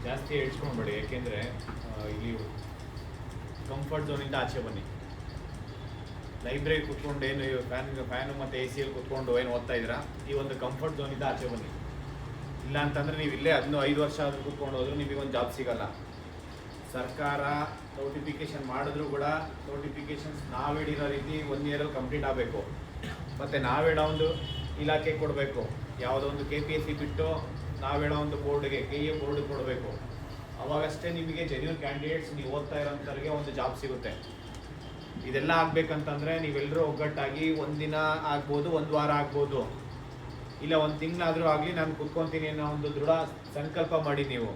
ಜಾಸ್ತಿ ಹೇಳ್ಸ್ಕೊಂಬೇಡಿ, ಯಾಕೆಂದರೆ ಇಲ್ಲಿ ಕಂಫರ್ಟ್ ಝೋನಿಂದ ಆಚೆ ಬನ್ನಿ. ಲೈಬ್ರರಿ ಕೂತ್ಕೊಂಡು ಏನು ಫ್ಯಾನು ಮತ್ತು ಎ ಸಿಯಲ್ಲಿ ಕೂತ್ಕೊಂಡು ಏನು ಓದ್ತಾ ಇದ್ದೀರಾ, ಈ ಒಂದು ಕಂಫರ್ಟ್ ಝೋನಿಂದ ಆಚೆ ಬನ್ನಿ. ಇಲ್ಲ ಅಂತಂದರೆ ನೀವು ಇಲ್ಲೇ 5 ವರ್ಷ ಆದರೂ ಕೂತ್ಕೊಂಡು ಹೋದರೂ ನಿಮಗೊಂದು ಜಾಬ್ ಸಿಗಲ್ಲ. ಸರ್ಕಾರ ನೋಟಿಫಿಕೇಷನ್ ಮಾಡಿದ್ರೂ ಕೂಡ ನೋಟಿಫಿಕೇಷನ್ಸ್ ನಾವು ಹೇಳಿರೋ ರೀತಿ 1 ಇಯರಲ್ಲಿ ಕಂಪ್ಲೀಟ್ ಆಗಬೇಕು. ಮತ್ತು ನಾವು ಹೇಳೋ ಒಂದು ಇಲಾಖೆ ಕೊಡಬೇಕು. ಯಾವುದೋ ಒಂದು KPSC ಬಿಟ್ಟು ನಾವು ಹೇಳೋ ಒಂದು ಬೋರ್ಡ್ಗೆ KA ಬೋರ್ಡ್ ಕೊಡಬೇಕು. ಅವಾಗಷ್ಟೇ ನಿಮಗೆ ಜೆನ್ಯೂನ್ ಕ್ಯಾಂಡಿಡೇಟ್ಸ್ ನೀವು ಓದ್ತಾ ಇರೋಂಥವ್ರಿಗೆ ಒಂದು ಜಾಬ್ ಸಿಗುತ್ತೆ. ಇದೆಲ್ಲ ಆಗಬೇಕಂತಂದರೆ ನೀವೆಲ್ಲರೂ ಒಗ್ಗಟ್ಟಾಗಿ 1 ದಿನ ಆಗ್ಬೋದು, 1 ವಾರ ಆಗ್ಬೋದು, ಇಲ್ಲ 1 ತಿಂಗಳಾದರೂ ಆಗಲಿ ನಾನು ಕುತ್ಕೊತೀನಿ ಅನ್ನೋ ಒಂದು ದೃಢ ಸಂಕಲ್ಪ ಮಾಡಿ. ನೀವು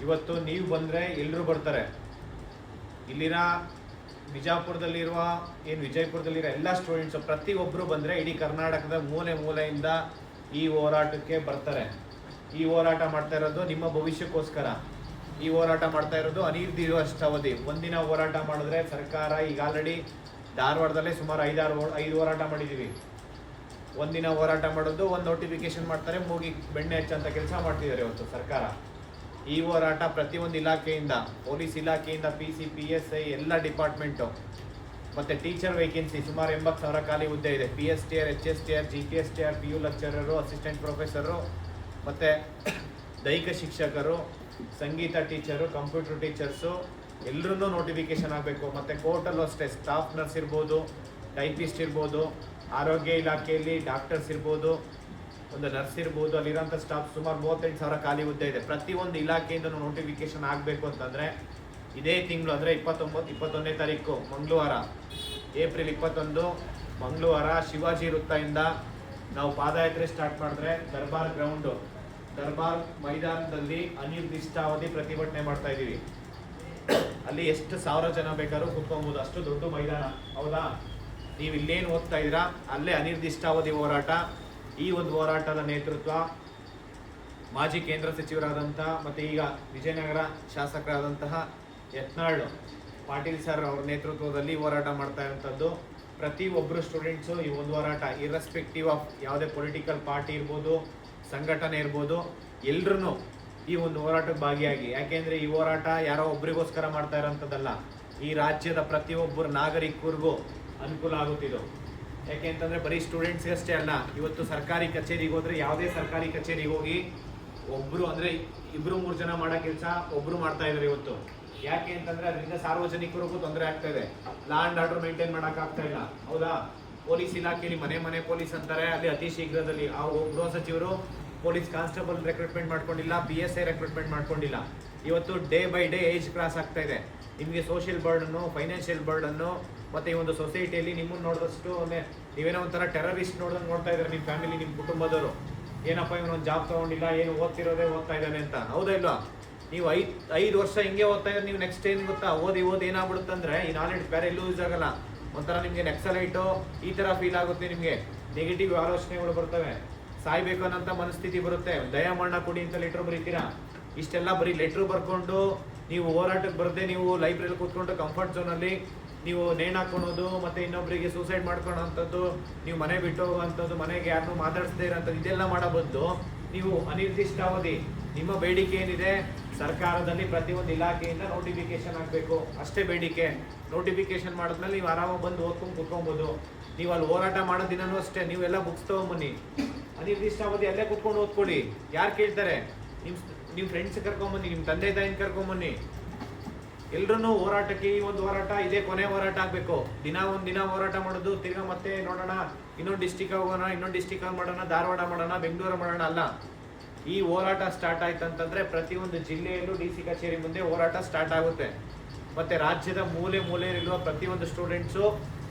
ಇವತ್ತು ನೀವು ಬಂದರೆ ಎಲ್ಲರೂ ಬರ್ತಾರೆ. ಇಲ್ಲಿನ ಬಿಜಾಪುರದಲ್ಲಿರುವ ವಿಜಯಪುರದಲ್ಲಿರೋ ಎಲ್ಲ ಸ್ಟೂಡೆಂಟ್ಸು ಪ್ರತಿಯೊಬ್ಬರು ಬಂದರೆ ಇಡೀ ಕರ್ನಾಟಕದ ಮೂಲೆಯಿಂದ ಈ ಹೋರಾಟಕ್ಕೆ ಬರ್ತಾರೆ. ಈ ಹೋರಾಟ ಮಾಡ್ತಾ ಇರೋದು ನಿಮ್ಮ ಭವಿಷ್ಯಕ್ಕೋಸ್ಕರ. ಈ ಹೋರಾಟ ಮಾಡ್ತಾ ಇರೋದು ಅನಿರ್ದಿಷ್ಟಾವಧಿ. 1 ದಿನ ಹೋರಾಟ ಮಾಡಿದ್ರೆ ಸರ್ಕಾರ ಈಗ ಆಲ್ರೆಡಿ ಧಾರವಾಡದಲ್ಲೇ ಸುಮಾರು 5 ಹೋರಾಟ ಮಾಡಿದ್ದೀವಿ. 1 ದಿನ ಹೋರಾಟ ಮಾಡೋದು, 1 ನೋಟಿಫಿಕೇಶನ್ ಮಾಡ್ತಾರೆ, ಮುಗಿ ಬೆಣ್ಣೆ ಹಚ್ಚಂತ ಕೆಲಸ ಮಾಡ್ತಿದ್ದಾರೆ ಇವತ್ತು ಸರ್ಕಾರ. ಈ ಹೋರಾಟ ಪ್ರತಿಯೊಂದು ಇಲಾಖೆಯಿಂದ, ಪೊಲೀಸ್ ಇಲಾಖೆಯಿಂದ PC PSI ಎಲ್ಲ ಡಿಪಾರ್ಟ್ಮೆಂಟು, ಮತ್ತು ಟೀಚರ್ ವೇಕೆನ್ಸಿ ಸುಮಾರು 80,000 ಖಾಲಿ ಹುದ್ದೆ ಇದೆ. PSTR HSTR GPSTR PU lecturer, assistant professor, ಮತ್ತು ದೈಹಿಕ ಶಿಕ್ಷಕರು, ಸಂಗೀತ ಟೀಚರು, ಕಂಪ್ಯೂಟರ್ ಟೀಚರ್ಸು ಎಲ್ಲರೂ ನೋಟಿಫಿಕೇಷನ್ ಆಗಬೇಕು. ಮತ್ತು ಕೋರ್ಟಲ್ಲೂ ಅಷ್ಟೇ ಸ್ಟಾಫ್ ನರ್ಸ್ ಇರ್ಬೋದು, ಟೈಪಿಸ್ಟ್ ಇರ್ಬೋದು, ಆರೋಗ್ಯ ಇಲಾಖೆಯಲ್ಲಿ ಡಾಕ್ಟರ್ಸ್ ಇರ್ಬೋದು, ಒಂದು ನರ್ಸ್ ಇರ್ಬೋದು, ಅಲ್ಲಿರೋಂಥ ಸ್ಟಾಫ್ ಸುಮಾರು 38,000 ಖಾಲಿ ಹುದ್ದೆ ಇದೆ. ಪ್ರತಿಯೊಂದು ಇಲಾಖೆಯಿಂದ ನೋಟಿಫಿಕೇಷನ್ ಆಗಬೇಕು ಅಂತಂದರೆ ಇದೇ ತಿಂಗಳು ಅಂದರೆ 21ನೇ ತಾರೀಕು ಮಂಗಳವಾರ, ಏಪ್ರಿಲ್ 21 ಮಂಗಳವಾರ ಶಿವಾಜಿ ವೃತ್ತದಿಂದ ನಾವು ಪಾದಯಾತ್ರೆ ಸ್ಟಾರ್ಟ್ ಮಾಡಿದ್ರೆ ದರ್ಬಾರ್ ಮೈದಾನದಲ್ಲಿ ಅನಿರ್ದಿಷ್ಟಾವಧಿ ಪ್ರತಿಭಟನೆ ಮಾಡ್ತಾ ಇದ್ದೀವಿ. ಅಲ್ಲಿ ಎಷ್ಟು 1000 ಜನ ಬೇಕಾದ್ರೂ ಕೂತ್ಕೊಬೋದು, ಅಷ್ಟು ದೊಡ್ಡ ಮೈದಾನ. ಹೌದಾ? ನೀವು ಇಲ್ಲೇನು ಓದ್ತಾ ಇದ್ದೀರಾ ಅಲ್ಲೇ ಅನಿರ್ದಿಷ್ಟಾವಧಿ ಹೋರಾಟ. ಈ ಒಂದು ಹೋರಾಟದ ನೇತೃತ್ವ ಮಾಜಿ ಕೇಂದ್ರ ಸಚಿವರಾದಂಥ ಮತ್ತು ಈಗ ವಿಜಯನಗರ ಶಾಸಕರಾದಂತಹ ಯತ್ನಾಳ್ ಪಾಟೀಲ್ ಸರ್ ಅವ್ರ ನೇತೃತ್ವದಲ್ಲಿ ಹೋರಾಟ ಮಾಡ್ತಾ ಇರುವಂಥದ್ದು. ಪ್ರತಿಯೊಬ್ಬರು ಸ್ಟೂಡೆಂಟ್ಸು ಈ ಒಂದು ಹೋರಾಟ ಇರ್ರೆಸ್ಪೆಕ್ಟಿವ್ ಆಫ್ ಯಾವುದೇ ಪೊಲಿಟಿಕಲ್ ಪಾರ್ಟಿ ಇರ್ಬೋದು, ಸಂಘಟನೆ ಇರ್ಬೋದು, ಎಲ್ಲರೂ ಈ ಒಂದು ಹೋರಾಟಕ್ಕೆ ಭಾಗಿಯಾಗಿ. ಯಾಕೆಂದರೆ ಈ ಹೋರಾಟ ಯಾರೋ ಒಬ್ರಿಗೋಸ್ಕರ ಮಾಡ್ತಾ ಇರೋಂಥದ್ದಲ್ಲ, ಈ ರಾಜ್ಯದ ಪ್ರತಿಯೊಬ್ಬರು ನಾಗರಿಕರಿಗೂ ಅನುಕೂಲ ಆಗುತ್ತಿದ್ದು. ಯಾಕೆ ಅಂತಂದರೆ ಬರೀ ಸ್ಟೂಡೆಂಟ್ಸ್ಗೆ ಅಷ್ಟೇ ಅಲ್ಲ, ಇವತ್ತು ಸರ್ಕಾರಿ ಕಚೇರಿಗೆ ಹೋದರೆ ಯಾವುದೇ ಸರ್ಕಾರಿ ಕಚೇರಿಗೆ ಹೋಗಿ ಒಬ್ಬರು ಅಂದರೆ 2-3 ಜನ ಮಾಡೋ ಕೆಲಸ ಒಬ್ಬರು ಮಾಡ್ತಾ ಇದ್ದಾರೆ ಇವತ್ತು. ಯಾಕೆ ಅಂತಂದರೆ ಅದರಿಂದ ಸಾರ್ವಜನಿಕರಿಗೂ ತೊಂದರೆ ಆಗ್ತಾ ಇದೆ. ಲಾ ಆ್ಯಂಡ್ ಆರ್ಡರ್ ಮೇಂಟೈನ್ ಮಾಡೋಕ್ಕಾಗ್ತಾ ಇಲ್ಲ. ಹೌದಾ? ಪೊಲೀಸ್ ಇಲಾಖೆಯಲ್ಲಿ ಮನೆ ಪೊಲೀಸ್ ಅಂತಾರೆ, ಅಲ್ಲಿ ಅತಿ ಶೀಘ್ರದಲ್ಲಿ ಆ ಗೃಹ ಸಚಿವರು ಪೊಲೀಸ್ ಕಾನ್ಸ್ಟೇಬಲ್ ರೆಕ್ರೂಟ್ಮೆಂಟ್ ಮಾಡ್ಕೊಂಡಿಲ್ಲ, PSI ರೆಕ್ರೂಟ್ಮೆಂಟ್ ಮಾಡ್ಕೊಂಡಿಲ್ಲ. ಇವತ್ತು day by day age cross ಆಗ್ತಾ ಇದೆ. ನಿಮಗೆ ಸೋಷಿಯಲ್ ಬರ್ಡನ್ನು, ಫೈನಾನ್ಷಿಯಲ್ ಬರ್ಡನ್ನು, ಮತ್ತು ಈ ಒಂದು ಸೊಸೈಟಿಯಲ್ಲಿ ನಿಮ್ಮನ್ನು ನೋಡಿದಷ್ಟು ನೀವೇನೋ ಒಂಥರ ಟೆರರಿಸ್ಟ್ ನೋಡ್ತಾ ಇದ್ದಾರೆ ನಿಮ್ಮ ಫ್ಯಾಮಿಲಿ, ನಿಮ್ಮ ಕುಟುಂಬದವರು. ಏನಪ್ಪ ಇವನೊಂದು ಜಾಬ್ ತೊಗೊಂಡಿಲ್ಲ, ಏನು ಓದ್ತಾ ಇದ್ದಾನೆ ಅಂತ. ಹೌದಾ ಇಲ್ವಾ? ನೀವು 5 ವರ್ಷ ಹಿಂಗೆ ಓದ್ತಾ ಇದ್ರೆ ನೀವು ನೆಕ್ಸ್ಟ್ ಏನು ಗೊತ್ತಾ, ಓದಿ ಏನಾಗ್ಬಿಡುತ್ತೆ ಅಂದರೆ ಈ ನಾಲೆಡ್ಜ್ ಬೇರೆ ಎಲ್ಲೂ ಯೂಸ್ ಆಗಲ್ಲ. ಒಂಥರ ನಿಮಗೆ ನೆಕ್ಸಲೈಟು ಈ ಥರ ಫೀಲ್ ಆಗುತ್ತೆ. ನಿಮಗೆ ನೆಗೆಟಿವ್ ಆಲೋಚನೆಗಳು ಬರ್ತವೆ, ಸಾಯ್ಬೇಕು ಅನ್ನೋಂಥ ಮನಸ್ಥಿತಿ ಬರುತ್ತೆ. ದಯಾಮರಣ ಕೊಡಿ ಅಂತ ಲೆಟ್ರ್ ಬರೀತೀರಾ. ಇಷ್ಟೆಲ್ಲ ಬರೀ ಲೆಟ್ರ್ ಬರ್ಕೊಂಡು ನೀವು ಹೋರಾಟಕ್ಕೆ ಬರದೆ ನೀವು ಲೈಬ್ರರಿಲಿ ಕೂತ್ಕೊಂಡು ಕಂಫರ್ಟ್ ಝೋನಲ್ಲಿ ನೀವು ನೇಣು ಹಾಕೊಳ್ಳೋದು, ಮತ್ತು ಇನ್ನೊಬ್ಬರಿಗೆ ಸೂಸೈಡ್ ಮಾಡ್ಕೊಳ್ಳೋವಂಥದ್ದು, ನೀವು ಮನೆ ಬಿಟ್ಟು ಹೋಗುವಂಥದ್ದು, ಮನೆಗೆ ಯಾರನ್ನೂ ಮಾತಾಡಿಸದೇ ಇರೋಂಥದ್ದು, ಇದೆಲ್ಲ ಮಾಡೋ ಬದಲು ನೀವು ಅನಿರ್ದಿಷ್ಟಾವಧಿ ನಿಮ್ಮ ಬೇಡಿಕೆ ಏನಿದೆ, ಸರ್ಕಾರದಲ್ಲಿ ಪ್ರತಿಯೊಂದು ಇಲಾಖೆಯಿಂದ ನೋಟಿಫಿಕೇಶನ್ ಆಗಬೇಕು, ಅಷ್ಟೇ ಬೇಡಿಕೆ. ನೋಟಿಫಿಕೇಶನ್ ಮಾಡಿದ್ಮೇಲೆ ನೀವು ಆರಾಮಾಗಿ ಬಂದು ಓದ್ಕೊಂಡು ಕೂತ್ಕೊಬೋದು. ನೀವು ಅಲ್ಲಿ ಹೋರಾಟ ಮಾಡೋ ದಿನವೂ ಅಷ್ಟೇ ನೀವೆಲ್ಲ ಬುಕ್ಸ್ ತೊಗೊಂಬನ್ನಿ, ಅನಿರ್ದಿಷ್ಟಾವಧಿ ಅಲ್ಲೇ ಕೂತ್ಕೊಂಡು ಓದ್ಕೊಳ್ಳಿ. ಯಾರು ಕೇಳ್ತಾರೆ? ನಿಮ್ಮ ಫ್ರೆಂಡ್ಸ್ ಕರ್ಕೊಂಬನ್ನಿ, ನಿಮ್ಮ ತಂದೆ ತಾಯಿನ ಕರ್ಕೊಂಬನ್ನಿ. ಎಲ್ಲರೂ ಹೋರಾಟಕ್ಕೆ ಈ ಒಂದು ಹೋರಾಟ ಇದೇ ಕೊನೆ ಹೋರಾಟ ಆಗಬೇಕು. ಒಂದು ದಿನ ಹೋರಾಟ ಮಾಡೋದು, ತಿರ್ಗಾ ಮತ್ತೆ ನೋಡೋಣ ಇನ್ನೊಂದು ಡಿಸ್ಟಿಕ್ ಹೋಗೋಣ, ಇನ್ನೊಂದು ಡಿಸ್ಟಿಕ್ ಮಾಡೋಣ, ಧಾರವಾಡ ಮಾಡೋಣ, ಬೆಂಗಳೂರು ಮಾಡೋಣ ಅಲ್ಲ. ಈ ಹೋರಾಟ ಸ್ಟಾರ್ಟ್ ಆಯ್ತು ಅಂತಂದರೆ ಪ್ರತಿಯೊಂದು ಜಿಲ್ಲೆಯಲ್ಲೂ DC ಕಚೇರಿ ಮುಂದೆ ಹೋರಾಟ ಸ್ಟಾರ್ಟ್ ಆಗುತ್ತೆ. ಮತ್ತು ರಾಜ್ಯದ ಮೂಲೆಯಲ್ಲಿರುವ ಪ್ರತಿಯೊಂದು ಸ್ಟೂಡೆಂಟ್ಸು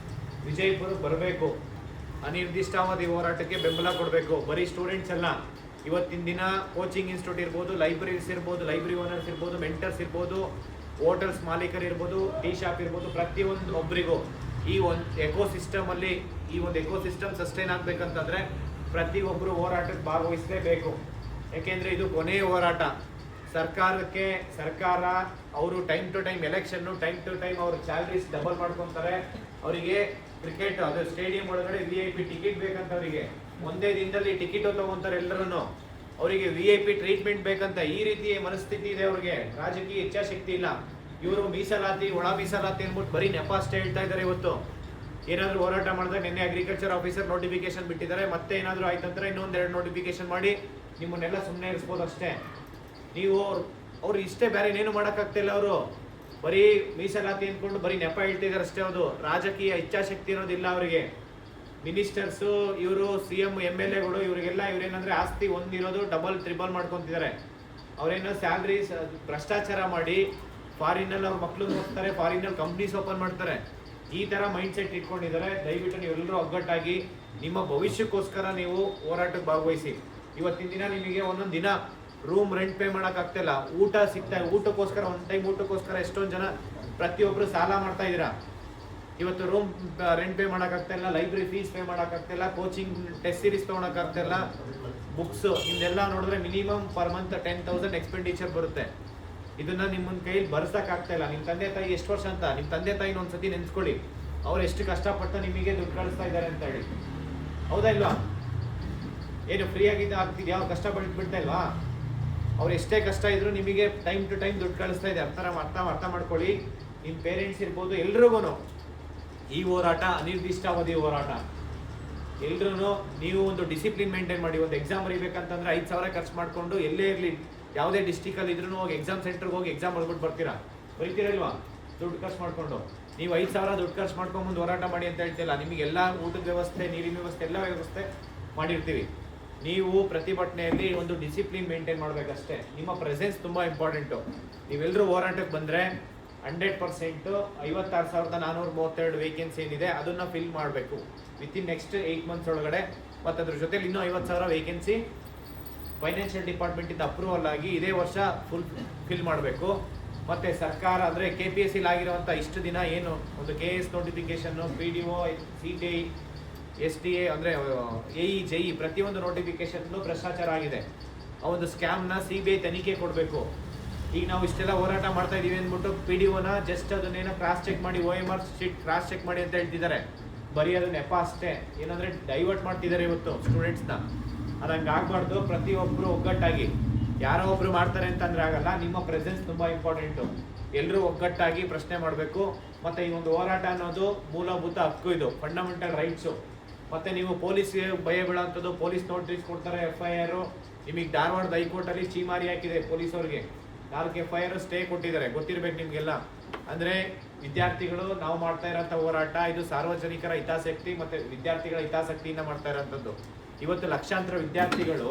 ವಿಜಯಪುರಕ್ಕೆ ಬರಬೇಕು. ಅನಿರ್ದಿಷ್ಟಾವಧಿ ಹೋರಾಟಕ್ಕೆ ಬೆಂಬಲ ಕೊಡಬೇಕು. ಬರೀ ಸ್ಟೂಡೆಂಟ್ಸ್ ಅಲ್ಲ, ಇವತ್ತಿನ ದಿನ ಕೋಚಿಂಗ್ ಇನ್ಸ್ಟಿಟ್ಯೂಟ್ ಇರ್ಬೋದು, ಲೈಬ್ರರೀಸ್ ಇರ್ಬೋದು, ಲೈಬ್ರರಿ ಓನರ್ಸ್ ಇರ್ಬೋದು, ಮೆಂಟರ್ಸ್ ಇರ್ಬೋದು, ಹೋಟೆಲ್ಸ್ ಮಾಲೀಕರು ಇರ್ಬೋದು, ಟೀ ಶಾಪ್ ಇರ್ಬೋದು, ಪ್ರತಿಯೊಂದು ಒಬ್ಬರಿಗೂ ಈ ಒಂದು ಎಕೋಸಿಸ್ಟಮಲ್ಲಿ ಈ ಒಂದು ಎಕೋಸಿಸ್ಟಮ್ ಸಸ್ಟೈನ್ ಆಗಬೇಕಂತಂದರೆ ಪ್ರತಿಯೊಬ್ಬರು ಹೋರಾಟಕ್ಕೆ ಭಾಗವಹಿಸಲೇಬೇಕು. ಏಕೆಂದರೆ ಇದು ಕೊನೆಯ ಹೋರಾಟ. ಸರ್ಕಾರ ಅವರು ಟೈಮ್ ಟು ಟೈಮ್ ಎಲೆಕ್ಷನ್ನು, ಟೈಮ್ ಟು ಟೈಮ್ ಅವ್ರ ಸ್ಯಾಲ್ರೀಸ್ ಡಬಲ್ ಮಾಡ್ಕೊತಾರೆ. ಅವರಿಗೆ ಕ್ರಿಕೆಟ್ ಅದು ಸ್ಟೇಡಿಯಂ ಒಳಗಡೆ VIP ಟಿಕೆಟ್ ಬೇಕಂತ ಅವರಿಗೆ. ಒಂದೇ ದಿನದಲ್ಲಿ ಟಿಕೆಟು ತೊಗೊತಾರೆ ಎಲ್ಲರೂ. ಅವರಿಗೆ VIP ಟ್ರೀಟ್ಮೆಂಟ್ ಬೇಕಂತ ಈ ರೀತಿ ಮನಸ್ಥಿತಿ ಇದೆ ಅವ್ರಿಗೆ. ರಾಜಕೀಯ ಇಚ್ಛಾಶಕ್ತಿ ಇಲ್ಲ. ಇವರು ಮೀಸಲಾತಿ ಒಳ ಮೀಸಲಾತಿ ಅಂದ್ಬಿಟ್ಟು ಬರೀ ನೆಪ ಅಷ್ಟೇ ಹೇಳ್ತಾ ಇದ್ದಾರೆ. ಇವತ್ತು ಏನಾದರೂ ಹೋರಾಟ ಮಾಡಿದ್ರೆ ನಿನ್ನೆ ಅಗ್ರಿಕಲ್ಚರ್ ಆಫೀಸರ್ ನೋಟಿಫಿಕೇಶನ್ ಬಿಟ್ಟಿದ್ದಾರೆ. ಮತ್ತೆ ಏನಾದರೂ ಆಯ್ತಂದ್ರೆ ಇನ್ನೊಂದೆರಡು ನೋಟಿಫಿಕೇಶನ್ ಮಾಡಿ ನಿಮ್ಮನ್ನೆಲ್ಲ ಸುಮ್ಮನೆ ಇರಿಸ್ಬೋದು ಅಷ್ಟೇ. ನೀವು ಅವ್ರು ಇಷ್ಟೇ ಬೇರೆ ಏನೇನು ಮಾಡೋಕ್ಕಾಗ್ತಿಲ್ಲ. ಅವರು ಬರೀ ಮೀಸಲಾತಿ ಅಂದ್ಕೊಂಡು ಬರೀ ನೆಪ ಹೇಳ್ತಿದ್ದಾರೆ ಅಷ್ಟೇ. ಅದು ರಾಜಕೀಯ ಇಚ್ಛಾಶಕ್ತಿ ಅನ್ನೋದಿಲ್ಲ ಅವರಿಗೆ. ಮಿನಿಸ್ಟರ್ಸು ಇವರು CM MLAಗಳು ಇವರಿಗೆಲ್ಲ ಇವರೇನಂದ್ರೆ ಆಸ್ತಿ ಒಂದಿರೋದು ಡಬಲ್ ಟ್ರಿಬಲ್ ಮಾಡ್ಕೊತಿದ್ದಾರೆ. ಅವರೇನೋ ಸ್ಯಾಲ್ರಿ ಭ್ರಷ್ಟಾಚಾರ ಮಾಡಿ ಫಾರಿನಲ್ಲಿ ಅವ್ರ ಮಕ್ಕಳು ಓದ್ತಾರೆ, ಫಾರಿನಲ್ಲಿ ಕಂಪ್ನೀಸ್ ಓಪನ್ ಮಾಡ್ತಾರೆ. ಈ ಥರ ಮೈಂಡ್ ಸೆಟ್ ಇಟ್ಕೊಂಡಿದ್ದಾರೆ. ದಯವಿಟ್ಟು ನೀವೆಲ್ಲರೂ ಒಗ್ಗಟ್ಟಾಗಿ ನಿಮ್ಮ ಭವಿಷ್ಯಕ್ಕೋಸ್ಕರ ನೀವು ಹೋರಾಟಕ್ಕೆ ಭಾಗವಹಿಸಿ. ಇವತ್ತಿನ ದಿನ ನಿಮಗೆ ಒಂದೊಂದು ದಿನ ರೂಮ್ ರೆಂಟ್ ಪೇ ಮಾಡೋಕ್ಕಾಗ್ತಿಲ್ಲ, ಊಟ ಸಿಗ್ತಾ ಊಟಕ್ಕೋಸ್ಕರ ಒಂದು ಟೈಮ್ ಊಟಕ್ಕೋಸ್ಕರ ಎಷ್ಟೊಂದು ಜನ ಪ್ರತಿಯೊಬ್ಬರು ಸಾಲ ಮಾಡ್ತಾ ಇದ್ದೀರಾ. ಇವತ್ತು ರೂಮ್ ರೆಂಟ್ ಪೇ ಮಾಡೋಕ್ಕಾಗ್ತಿಲ್ಲ, ಲೈಬ್ರರಿ ಫೀಸ್ ಪೇ ಮಾಡೋಕ್ಕಾಗ್ತಿಲ್ಲ, ಕೋಚಿಂಗ್ ಟೆಸ್ಟ್ ಸೀರೀಸ್ ತೊಗೊಳಕ್ಕಾಗ್ತಿಲ್ಲ, ಬುಕ್ಸು ಇದೆಲ್ಲ ನೋಡಿದ್ರೆ ಮಿನಿಮಮ್ ಪರ್ ಮಂತ್ 10,000 ಎಕ್ಸ್ಪೆಂಡಿಚರ್ ಬರುತ್ತೆ. ಇದನ್ನ ನಿಮ್ಮ ಕೈಯಲ್ಲಿ ಬರ್ಸಕ್ಕಾಗ್ತಾ ಇಲ್ಲ. ನಿಮ್ಮ ತಂದೆ ತಾಯಿ ಎಷ್ಟು ವರ್ಷ ಅಂತ ನಿಮ್ಮ ತಂದೆ ತಾಯಿನ ಒಂದ್ಸತಿ ನೆನೆಸ್ಕೊಳ್ಳಿ. ಅವ್ರು ಎಷ್ಟು ಕಷ್ಟಪಟ್ಟು ನಿಮಗೆ ದುಡ್ಡು ಕಳಿಸ್ತಾ ಇದ್ದಾರೆ ಅಂತ ಹೇಳಿ. ಹೌದಾ ಇಲ್ವಾ? ಏನು ಫ್ರೀ ಆಗಿದ್ದು ಆಗ್ತಿದ್ಯಾ? ಅವ್ರು ಕಷ್ಟಪಟ್ಟು ಬಿಡ್ತಾ ಇಲ್ವಾ? ಅವ್ರು ಎಷ್ಟೇ ಕಷ್ಟ ಇದ್ರು ನಿಮಗೆ ಟೈಮ್ ಟು ಟೈಮ್ ದುಡ್ಡು ಕಳಿಸ್ತಾ ಇದೆ. ಅರ್ಥ ಮಾಡ್ಕೊಳ್ಳಿ. ನಿಮ್ಮ ಪೇರೆಂಟ್ಸ್ ಇರ್ಬೋದು, ಎಲ್ರಿಗೂ ಈ ಹೋರಾಟ ಅನಿರ್ದಿಷ್ಟಾವಧಿ ಹೋರಾಟ. ಎಲ್ರೂ ನೀವು ಒಂದು ಡಿಸಿಪ್ಲಿನ್ ಮೇಂಟೈನ್ ಮಾಡಿ. ಒಂದು ಎಕ್ಸಾಮ್ ಬರೀಬೇಕಂತಂದ್ರೆ 5,000 ಖರ್ಚು ಮಾಡಿಕೊಂಡು ಎಲ್ಲೇ ಇರಲಿ, ಯಾವುದೇ ಡಿಸ್ಟಿಕಲ್ಲಿ ಇದ್ರೂ ಹೋಗಿ ಎಕ್ಸಾಮ್ ಸೆಂಟರ್ಗೆ ಹೋಗಿ ಎಕ್ಸಾಮ್ ಬರ್ಬಿಟ್ಟು ಬರ್ತೀರಾ? ಬರೀತೀರಲ್ವಾ? ದುಡ್ಡು ಖರ್ಚು ಮಾಡಿಕೊಂಡು. ನೀವು 5,000 ದುಡ್ಡು ಖರ್ಚು ಮಾಡ್ಕೊಂಡು ಮುಂದೆ ಹೋರಾಟ ಮಾಡಿ ಅಂತ ಹೇಳ್ತಿಲ್ಲ. ನಿಮಗೆಲ್ಲ ಊಟದ ವ್ಯವಸ್ಥೆ, ನೀರಿನ ವ್ಯವಸ್ಥೆ ಎಲ್ಲ ವ್ಯವಸ್ಥೆ ಮಾಡಿರ್ತೀವಿ. ನೀವು ಪ್ರತಿಭಟನೆಯಲ್ಲಿ ಒಂದು ಡಿಸಿಪ್ಲಿನ್ ಮೇಂಟೈನ್ ಮಾಡಬೇಕಷ್ಟೇ. ನಿಮ್ಮ ಪ್ರೆಸೆನ್ಸ್ ತುಂಬ ಇಂಪಾರ್ಟೆಂಟು. ನೀವೆಲ್ಲರೂ ಹೋರಾಟಕ್ಕೆ ಬಂದರೆ 100% 56,432 ವೇಕೆನ್ಸಿ ಏನಿದೆ ಅದನ್ನು ಫಿಲ್ ಮಾಡಬೇಕು ವಿತಿನ್ ನೆಕ್ಸ್ಟ್ 8 ಮಂತ್ಸ್ ಒಳಗಡೆ. ಮತ್ತು ಅದ್ರ ಜೊತೆಲಿ ಇನ್ನೂ 50,000 ವೇಕೆನ್ಸಿ ಫೈನಾನ್ಷಿಯಲ್ ಡಿಪಾರ್ಟ್ಮೆಂಟಿಂದ ಅಪ್ರೂವಲ್ ಆಗಿ ಇದೇ ವರ್ಷ ಫಿಲ್ ಮಾಡಬೇಕು. ಮತ್ತು ಸರ್ಕಾರ ಅಂದರೆ KPSC ಆಗಿರುವಂಥ ಇಷ್ಟು ದಿನ ಏನು ಒಂದು KS notification, PDO, CTI, STA ಅಂದರೆ AE, JE ಪ್ರತಿಯೊಂದು ನೋಟಿಫಿಕೇಷನ್ನು ಭ್ರಷ್ಟಾಚಾರ ಆಗಿದೆ. ಆ ಒಂದು ಸ್ಕ್ಯಾಮ್ನ CBI ತನಿಖೆ ಕೊಡಬೇಕು. ಈಗ ನಾವು ಇಷ್ಟೆಲ್ಲ ಹೋರಾಟ ಮಾಡ್ತಾ ಇದೀವಿ ಅಂದ್ಬಿಟ್ಟು PDOನ ಜಸ್ಟ್ ಅದನ್ನೇನೋ ಕ್ರಾಸ್ ಚೆಕ್ ಮಾಡಿ OMR ಶೀಟ್ ಕ್ರಾಸ್ ಚೆಕ್ ಮಾಡಿ ಅಂತ ಹೇಳ್ತಿದ್ದಾರೆ. ಬರೀ ಅದು ನೆಪ ಅಷ್ಟೇ. ಏನಂದರೆ ಡೈವರ್ಟ್ ಮಾಡ್ತಿದ್ದಾರೆ ಇವತ್ತು ಸ್ಟೂಡೆಂಟ್ಸ್ನ. ಅದು ಹಂಗೆ ಆಗಬಾರ್ದು. ಪ್ರತಿಯೊಬ್ಬರು ಒಗ್ಗಟ್ಟಾಗಿ, ಯಾರೋ ಒಬ್ಬರು ಮಾಡ್ತಾರೆ ಅಂತಂದ್ರೆ ಆಗಲ್ಲ. ನಿಮ್ಮ ಪ್ರೆಸೆನ್ಸ್ ತುಂಬ ಇಂಪಾರ್ಟೆಂಟು. ಎಲ್ಲರೂ ಒಗ್ಗಟ್ಟಾಗಿ ಪ್ರಶ್ನೆ ಮಾಡಬೇಕು. ಮತ್ತು ಈ ಒಂದು ಹೋರಾಟ ಅನ್ನೋದು ಮೂಲಭೂತ ಹಕ್ಕು, ಇದು ಫಂಡಮೆಂಟಲ್ ರೈಟ್ಸು. ಮತ್ತು ನೀವು ಪೊಲೀಸ್ಗೆ ಭಯ ಬೀಳೋಂಥದ್ದು, ಪೊಲೀಸ್ ನೋಟಿಸ್ ಕೊಡ್ತಾರೆ, FIR. ನಿಮಗೆ ಧಾರವಾಡದ ಹೈಕೋರ್ಟಲ್ಲಿ ಚೀಮಾರಿ ಹಾಕಿದೆ ಪೊಲೀಸವ್ರಿಗೆ. 4 FIR ಸ್ಟೇ ಕೊಟ್ಟಿದ್ದಾರೆ, ಗೊತ್ತಿರಬೇಕು ನಿಮಗೆಲ್ಲ. ಅಂದರೆ ವಿದ್ಯಾರ್ಥಿಗಳು ನಾವು ಮಾಡ್ತಾ ಇರೋಂಥ ಹೋರಾಟ ಇದು ಸಾರ್ವಜನಿಕರ ಹಿತಾಸಕ್ತಿ ಮತ್ತು ವಿದ್ಯಾರ್ಥಿಗಳ ಹಿತಾಸಕ್ತಿಯಿಂದ ಮಾಡ್ತಾ ಇರೋಂಥದ್ದು. ಇವತ್ತು ಲಕ್ಷಾಂತರ ವಿದ್ಯಾರ್ಥಿಗಳು,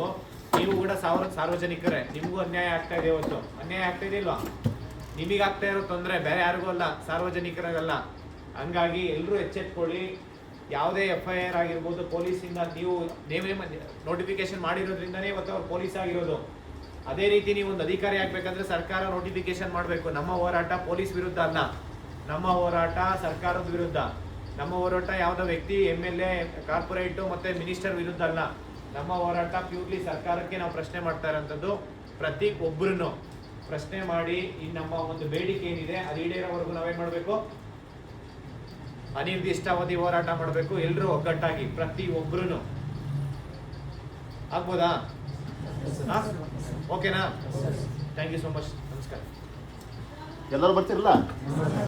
ನೀವು ಕೂಡ ಸಾರ್ವಜನಿಕರೇ, ನಿಮಗೂ ಅನ್ಯಾಯ ಆಗ್ತಾ ಇದೆ. ಇವತ್ತು ಅನ್ಯಾಯ ಆಗ್ತಾ ಇದೆ ಇಲ್ವಾ? ನಿಮಗಾಗ್ತಾ ಇರೋ ತೊಂದರೆ ಬೇರೆ ಯಾರಿಗೂ ಅಲ್ಲ, ಸಾರ್ವಜನಿಕರಿಗಲ್ಲ. ಹಂಗಾಗಿ ಎಲ್ಲರೂ ಎಚ್ಚೆತ್ಕೊಳ್ಳಿ. ಯಾವುದೇ FIR ಆಗಿರ್ಬೋದು, ಪೊಲೀಸಿಂದ ನೀವು ನೋಟಿಫಿಕೇಶನ್ ಮಾಡಿರೋದ್ರಿಂದನೇ ಇವತ್ತು ಅವ್ರು ಪೊಲೀಸ್ ಆಗಿರೋದು. ಅದೇ ರೀತಿ ನೀವು ಒಂದು ಅಧಿಕಾರಿ ಆಗಬೇಕಂದ್ರೆ ಸರ್ಕಾರ ನೋಟಿಫಿಕೇಶನ್ ಮಾಡಬೇಕು. ನಮ್ಮ ಹೋರಾಟ ಪೊಲೀಸ್ ವಿರುದ್ಧ ಅಲ್ಲ, ನಮ್ಮ ಹೋರಾಟ ಸರ್ಕಾರದ ವಿರುದ್ಧ. ನಮ್ಮ ಹೋರಾಟ ಯಾವುದೋ ವ್ಯಕ್ತಿ MLA, ಕಾರ್ಪೊರೇಟು ಮತ್ತು ಮಿನಿಸ್ಟರ್ ವಿರುದ್ಧ ಅಲ್ಲ. ನಮ್ಮ ಹೋರಾಟ ಪ್ಯೂರ್ಲಿ ಸರ್ಕಾರಕ್ಕೆ ನಾವು ಪ್ರಶ್ನೆ ಮಾಡ್ತಾ ಇರೋಂಥದ್ದು. ಪ್ರತಿ ಒಬ್ಬರನ್ನು ಪ್ರಶ್ನೆ ಮಾಡಿ ಈ ನಮ್ಮ ಒಂದು ಬೇಡಿಕೆ ಏನಿದೆ ಅದು ಈಡೇರೋವರೆಗೂ ನಾವೇನು ಮಾಡಬೇಕು? ಅನಿರ್ದಿಷ್ಟಾವಧಿ ಹೋರಾಟ ಮಾಡಬೇಕು. ಎಲ್ಲರೂ ಒಗ್ಗಟ್ಟಾಗಿ ಪ್ರತಿ ಒಬ್ಬರೂ. ಆಗ್ಬೋದಾ? ಓಕೆನಾ? Thank you so much. ನಮಸ್ಕಾರ. ಎಲ್ಲರೂ ಬರ್ತಿರಲ್ಲ?